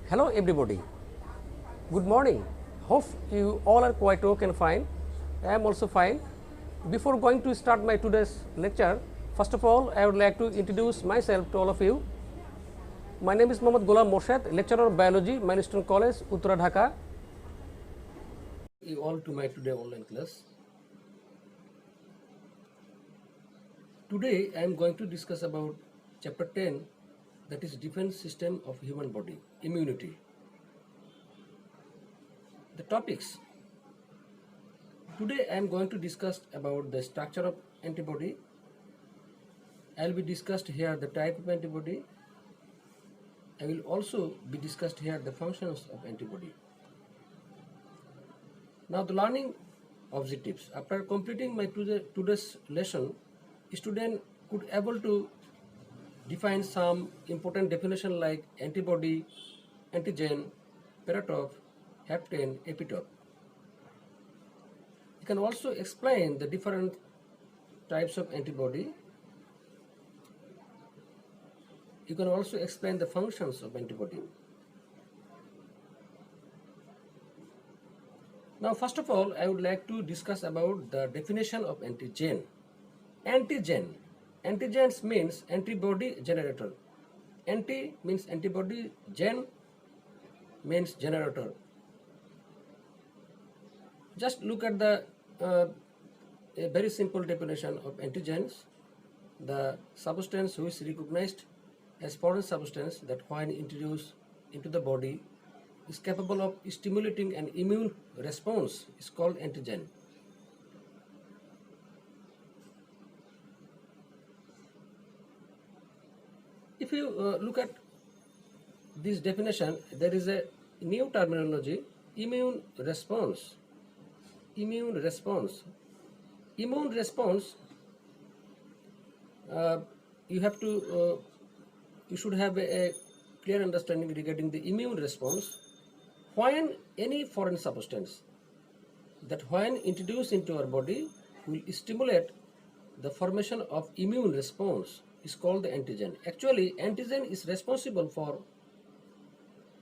Hello everybody. Good morning. Hope you all are quite okay and fine. I am also fine. Before going to start my today's lecture, first of all I would like to introduce myself to all of you. My name is Mohammad Ghulam Morshed, lecturer of biology, Milestone College, Uttara Dhaka. You all to my today online class. Today I am going to discuss about chapter 10, that is defense system of human body, immunity. The topics. Today I am going to discuss about the structure of antibody. I will be discussed here the type of antibody. I will also be discussed here the functions of antibody. Now the learning objectives. After completing my today's lesson, student could able to define some important definition like antibody, antigen, paratope, hapten, epitope. You can also explain the different types of antibody. You can also explain the functions of antibody. Now first of all, I would like to discuss about the definition of antigen. Antigen. Antigens means antibody generator. Anti means antibody, gen means generator. Just look at the a very simple definition of antigens. The substance which is recognized as foreign substance that when introduced into the body is capable of stimulating an immune response is called antigen. If you look at this definition, there is a new terminology, immune response. Immune response. Immune response, you have to, you should have a clear understanding regarding the immune response. When any foreign substance that when introduced into our body will stimulate the formation of immune response is called the antigen. Actually, antigen is responsible for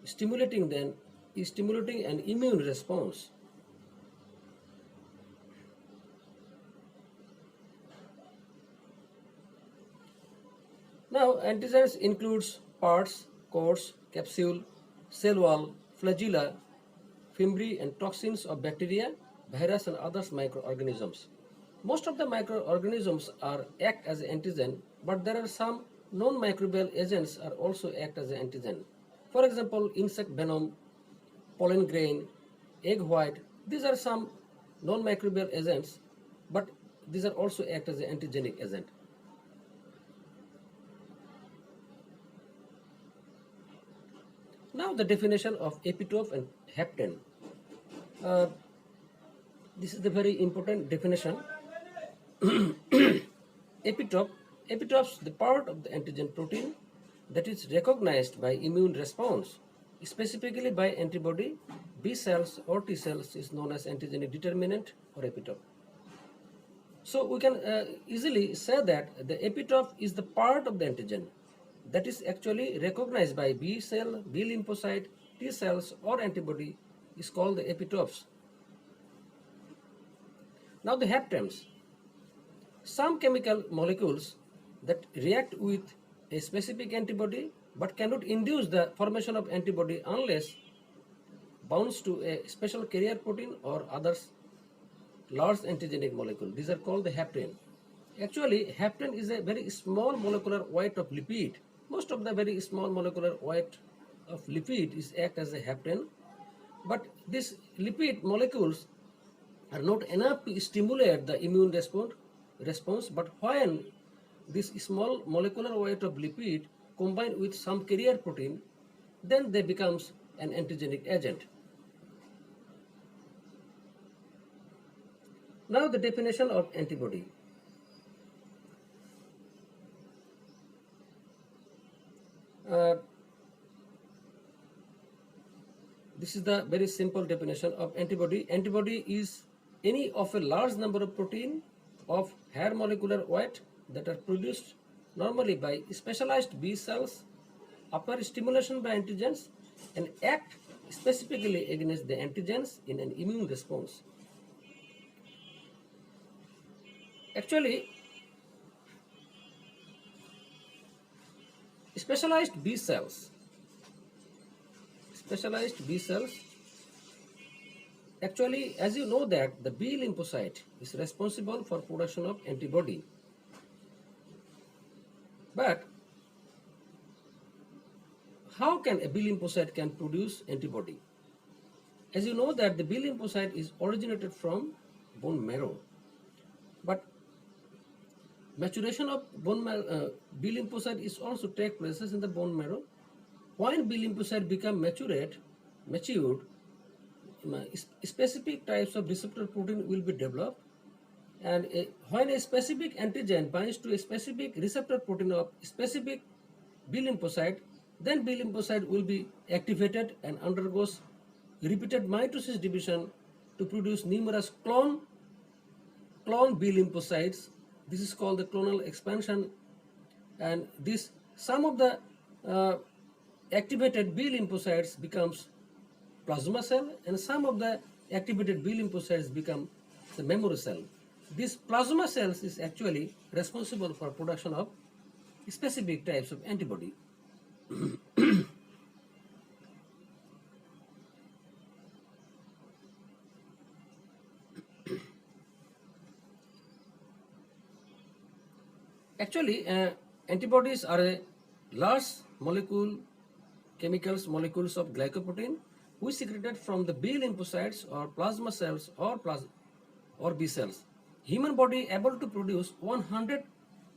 stimulating an immune response. Now, antigens includes parts, cores, capsule, cell wall, flagella, fimbriae and toxins of bacteria, virus and other microorganisms. Most of the microorganisms act as antigen, but there are some non-microbial agents are also act as an antigen. For example, insect venom, pollen grain, egg white, these are some non-microbial agents, but these are also act as an antigenic agent. Now the definition of epitope and hapten. Uh, this is the very important definition. Epitopes, the part of the antigen protein that is recognized by immune response, specifically by antibody, B cells or T cells is known as antigenic determinant or epitope. So we can easily say that the epitope is the part of the antigen that is actually recognized by B cell, B lymphocyte, T cells or antibody is called the epitopes. Now the haptens. Some chemical molecules that react with a specific antibody but cannot induce the formation of antibody unless bounds to a special carrier protein or others large antigenic molecule. These are called the hapten. Actually, hapten is a very small molecular weight of lipid. Most of the very small molecular weight of lipid is act as a hapten, but these lipid molecules are not enough to stimulate the immune response, but when this small molecular weight of lipid combined with some carrier protein, then they becomes an antigenic agent. Now the definition of antibody. This is the very simple definition of antibody. Antibody is any of a large number of protein of higher molecular weight that are produced normally by specialized B cells upon stimulation by antigens and act specifically against the antigens in an immune response. Actually, specialized B cells, specialized B cells, actually, as you know that the B lymphocyte is responsible for production of antibody. But how can a B lymphocyte can produce antibody? As you know that the B lymphocyte is originated from bone marrow. But maturation of B lymphocyte is also take places in the bone marrow. When B lymphocyte become matured, specific types of receptor protein will be developed, and when a specific antigen binds to a specific receptor protein of specific B lymphocyte, then B lymphocyte will be activated and undergoes repeated mitosis division to produce numerous clone B lymphocytes. This is called the clonal expansion, and this some of the activated B lymphocytes becomes plasma cell, and some of the activated B lymphocytes become the memory cell. This plasma cells is actually responsible for production of specific types of antibody. Actually, antibodies are a large molecules of glycoprotein which secreted from the B lymphocytes or plasma cells or B cells. Human body able to produce 100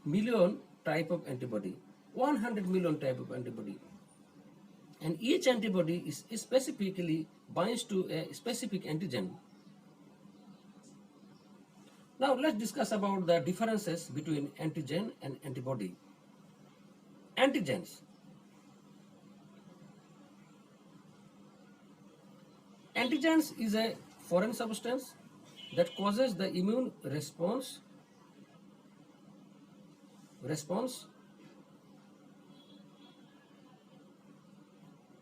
million type of antibody, 100 million type of antibody, and each antibody is specifically binds to a specific antigen. Now let's discuss about the differences between antigen and antibody. Antigens. Antigens is a foreign substance that causes the immune response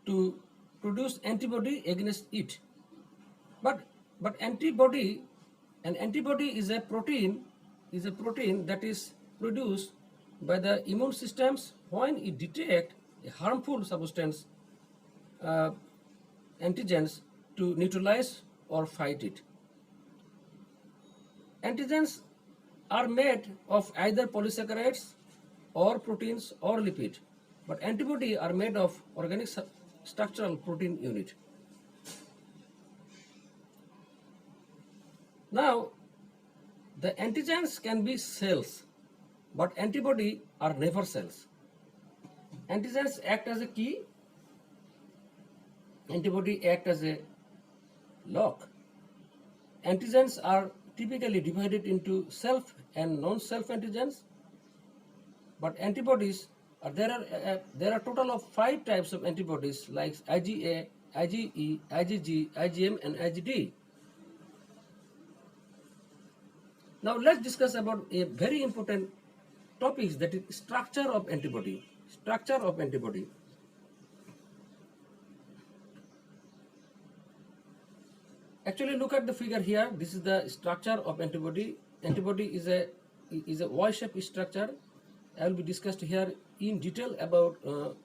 to produce antibody against it. But antibody is a protein that is produced by the immune systems when it detect a harmful substance, antigens, to neutralize or fight it. Antigens are made of either polysaccharides or proteins or lipid, but antibody are made of organic structural protein unit. Now, the antigens can be cells, but antibody are never cells. Antigens act as a key, antibody act as a lock. Antigens are typically divided into self and non-self antigens, but antibodies are there are total of 5 types of antibodies like IgA, IgE, IgG, IgM, and IgD. Now let's discuss about a very important topic, that is structure of antibody. Structure of antibody. Actually, look at the figure here. This is the structure of antibody. Antibody is a Y-shaped structure. I will be discussed here in detail about the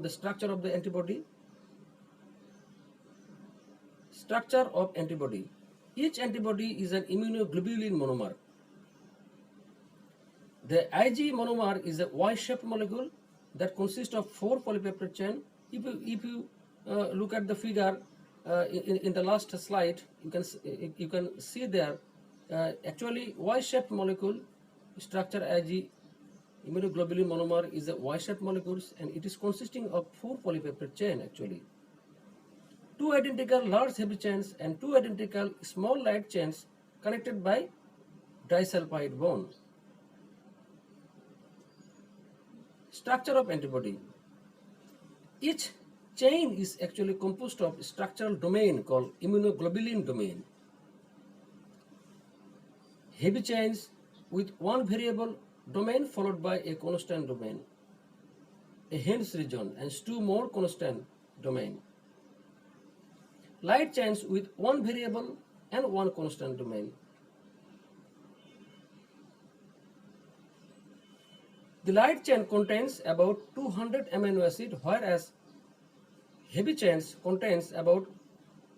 structure of the antibody. Structure of antibody. Each antibody is an immunoglobulin monomer. The Ig monomer is a Y-shaped molecule that consists of 4 polypeptide chain. If you look at the figure in the last slide, you can see there actually Y-shaped molecule structure. Ig immunoglobulin monomer is a Y-shaped molecules, and it is consisting of 4 polypeptide chain actually. 2 identical large heavy chains and 2 identical small light chains connected by disulfide bond. Structure of antibody. Each chain is actually composed of structural domain called immunoglobulin domain. Heavy chains with one variable domain followed by a constant domain. a hence region, and two more constant domain. Light chains with one variable and one constant domain. The light chain contains about 200 amino acids, whereas heavy chains contains about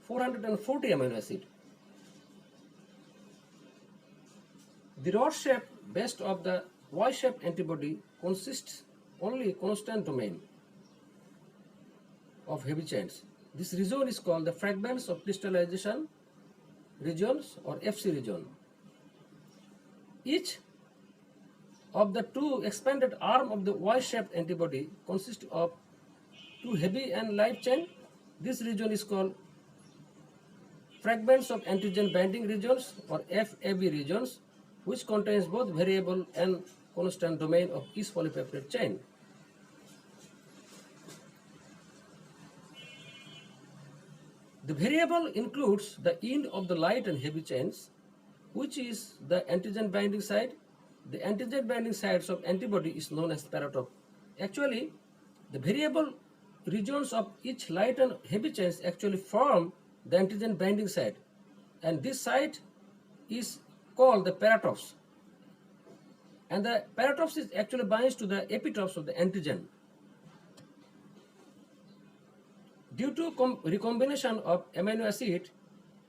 440 amino acids. The rod shape based of the Y-shaped antibody consists only constant domain of heavy chains. This region is called the fragments of crystallization regions or FC region. Each of the two expanded arm of the Y-shaped antibody consists of two heavy and light chain. This region is called fragments of antigen binding regions or FAB regions, which contains both variable and constant domain of each polypeptide chain. The variable includes the end of the light and heavy chains, which is the antigen binding site. The antigen binding sites of antibody is known as paratope. Actually, the variable regions of each light and heavy chains actually form the antigen binding site, and this site is called the paratopes. And the paratopes is actually binds to the epitopes of the antigen. Due to recombination of amino acid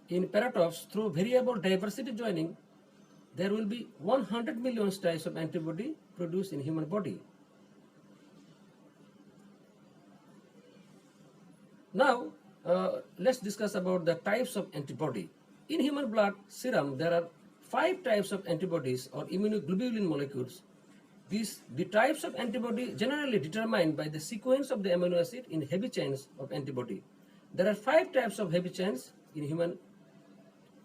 in paratopes through variable diversity joining, there will be 100 million types of antibody produced in human body. Now, let's discuss about the types of antibody. In human blood serum, there are 5 types of antibodies or immunoglobulin molecules. The types of antibody generally determined by the sequence of the amino acid in heavy chains of antibody. There are 5 types of heavy chains in human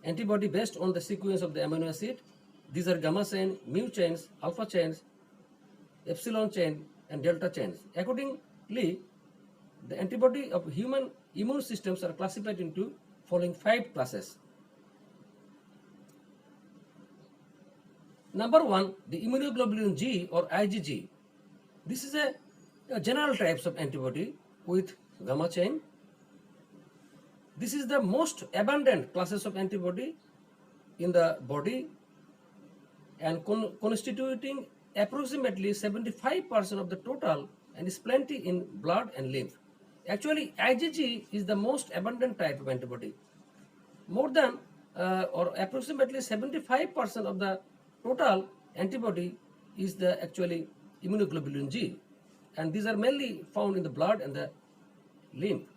antibody based on the sequence of the amino acid. These are gamma chain, mu chains, alpha chains, epsilon chain, and delta chains. Accordingly, the antibody of human immune systems are classified into following 5 classes. Number 1, the immunoglobulin G or IgG. This is a general types of antibody with gamma chain. This is the most abundant classes of antibody in the body and constituting approximately 75% of the total, and is plenty in blood and lymph. Actually, IgG is the most abundant type of antibody. More than or approximately 75% of the total antibody is the actually immunoglobulin G, and these are mainly found in the blood and the lymph.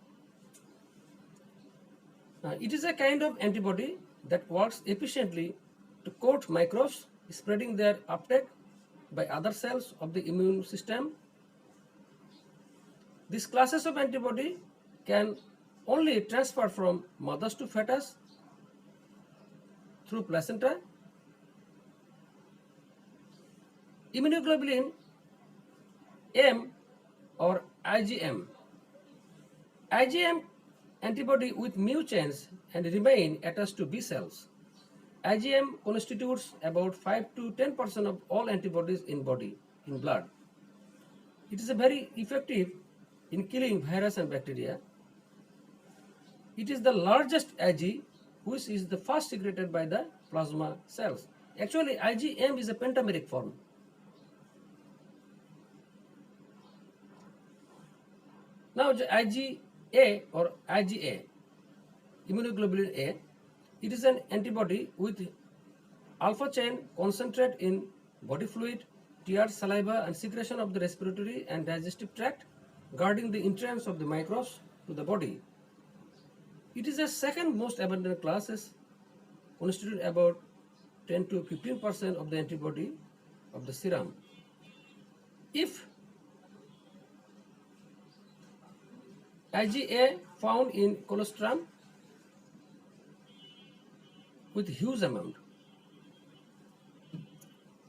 It is a kind of antibody that works efficiently to coat microbes, spreading their uptake by other cells of the immune system. These classes of antibody can only transfer from mothers to fetus through placenta. Immunoglobulin M or IgM. IgM antibody with mu chains and remain attached to B cells. IgM constitutes about 5 to 10% of all antibodies in body, in blood. It is very effective in killing virus and bacteria. It is the largest Ig, which is the first secreted by the plasma cells. Actually, IgM is a pentameric form. Now, IgA or IgA, immunoglobulin A, it is an antibody with alpha chain concentrate in body fluid, tears, saliva, and secretion of the respiratory and digestive tract, guarding the entrance of the microbes to the body. It is the second most abundant classes, constitute about 10 to 15% of the antibody of the serum. If IgA found in colostrum with huge amount.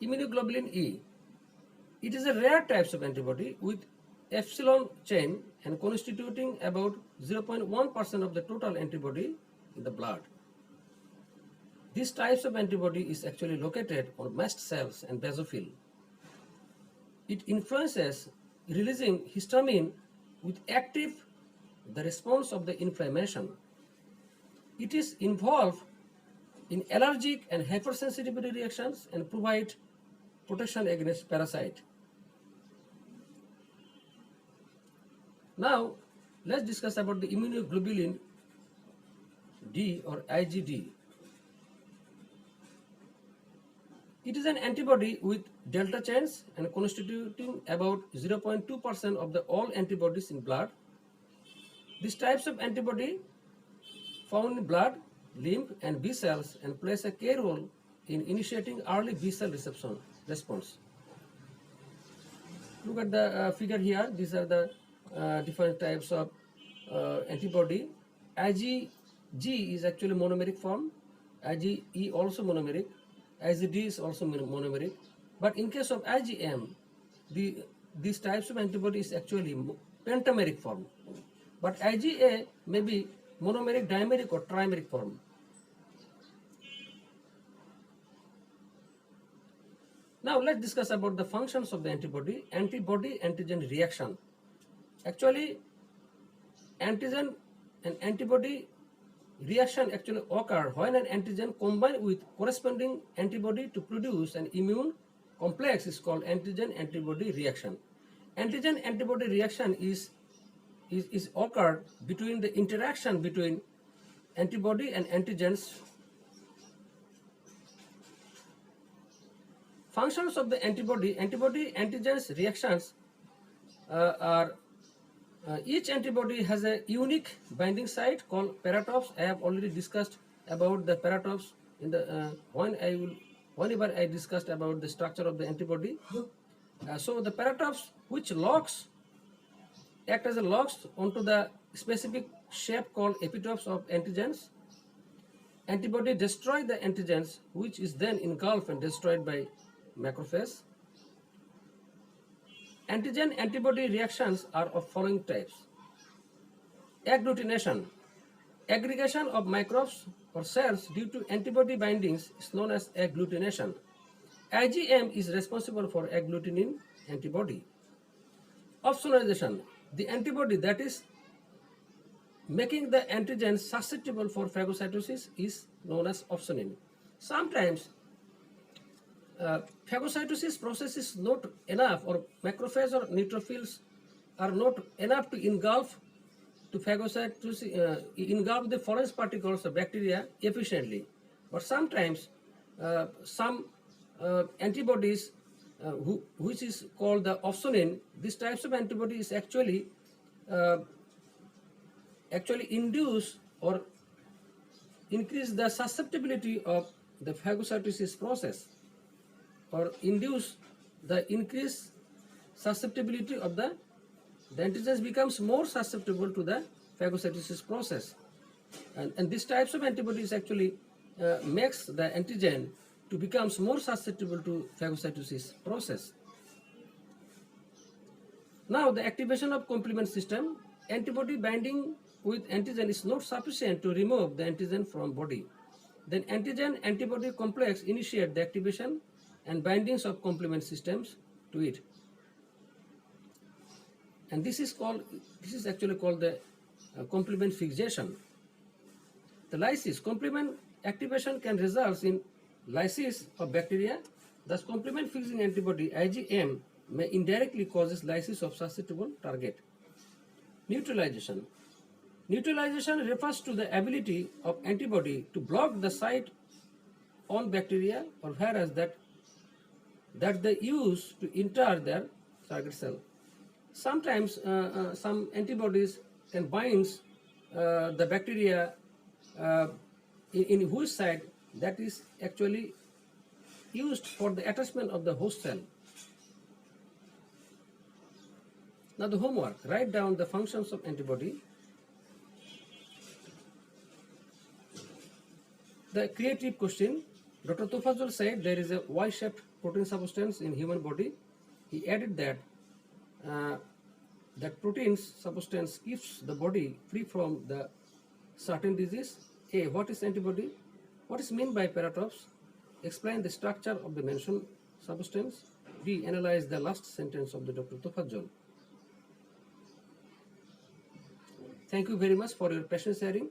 Immunoglobulin E. It is a rare types of antibody with epsilon chain and constituting about 0.1% of the total antibody in the blood. These types of antibody is actually located on mast cells and basophil. It influences releasing histamine with active the response of the inflammation. It is involved in allergic and hypersensitivity reactions and provide protection against parasite. Now, let's discuss about the immunoglobulin D or IgD. It is an antibody with delta chains and constituting about 0.2% of the all antibodies in blood. These types of antibody found in blood, lymph and B cells and plays a key role in initiating early B cell reception response. Look at the figure here. These are the different types of antibody. IgG is actually monomeric form. IgE also monomeric. IgD is also monomeric. But in case of IgM, these types of antibody is actually pentameric form. But IgA may be monomeric, dimeric or trimeric form. Now let's discuss about the functions of the antibody. Antibody-antigen reaction. Actually, antigen and antibody reaction actually occur when an antigen combined with corresponding antibody to produce an immune complex is called antigen-antibody reaction. Antigen-antibody reaction is occurred between the interaction between antibody and antigens. Functions of the antibody-antigens reactions are each antibody has a unique binding site called paratopes. I have already discussed about the paratopes in the whenever I discussed about the structure of the antibody. So the paratopes which act as a locks onto the specific shape called epitopes of antigens. Antibody destroy the antigens which is then engulfed and destroyed by macrophage. Antigen-antibody reactions are of following types. Agglutination. Aggregation of microbes or cells due to antibody bindings is known as agglutination. IgM is responsible for agglutinin antibody. Opsonization. The antibody that is making the antigen susceptible for phagocytosis is known as opsonin. Sometimes phagocytosis process is not enough, or macrophage or neutrophils are not enough to engulf engulf the foreign particles of bacteria efficiently. But sometimes some antibodies which is called the opsonin, these types of antibodies actually induce or increase the susceptibility of the phagocytosis process, or induce the increased susceptibility of the antigens becomes more susceptible to the phagocytosis process, and these types of antibodies actually makes the antigen to becomes more susceptible to phagocytosis process. Now the activation of complement system. Antibody binding with antigen is not sufficient to remove the antigen from body. Then antigen-antibody complex initiate the activation and bindings of complement systems to it. And this is actually called the complement fixation. The lysis, complement activation can result in lysis of bacteria. Thus, complement fixing antibody IgM may indirectly causes lysis of susceptible target. Neutralization. Neutralization refers to the ability of antibody to block the site on bacteria or virus that they use to enter their target cell. Sometimes some antibodies can bind the bacteria in whose site that is actually used for the attachment of the host cell. Now the homework, write down the functions of antibody. The creative question, Dr. Tofazul said there is a Y-shaped protein substance in human body. He added that that protein substance keeps the body free from the certain disease. A, what is antibody? What is meant by paratopes? Explain the structure of the mentioned substance. B, analyze the last sentence of the Dr. Tofazul. Thank you very much for your patient sharing.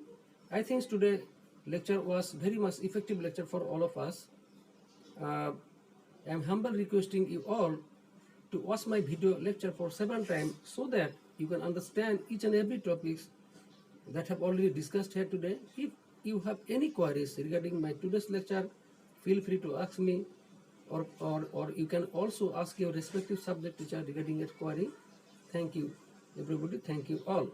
I think today lecture was very much effective lecture for all of us. I am humble requesting you all to watch my video lecture for several times so that you can understand each and every topics that have already discussed here today. If you have any queries regarding my today's lecture, feel free to ask me, or you can also ask your respective subject teacher regarding your query. Thank you, everybody. Thank you all.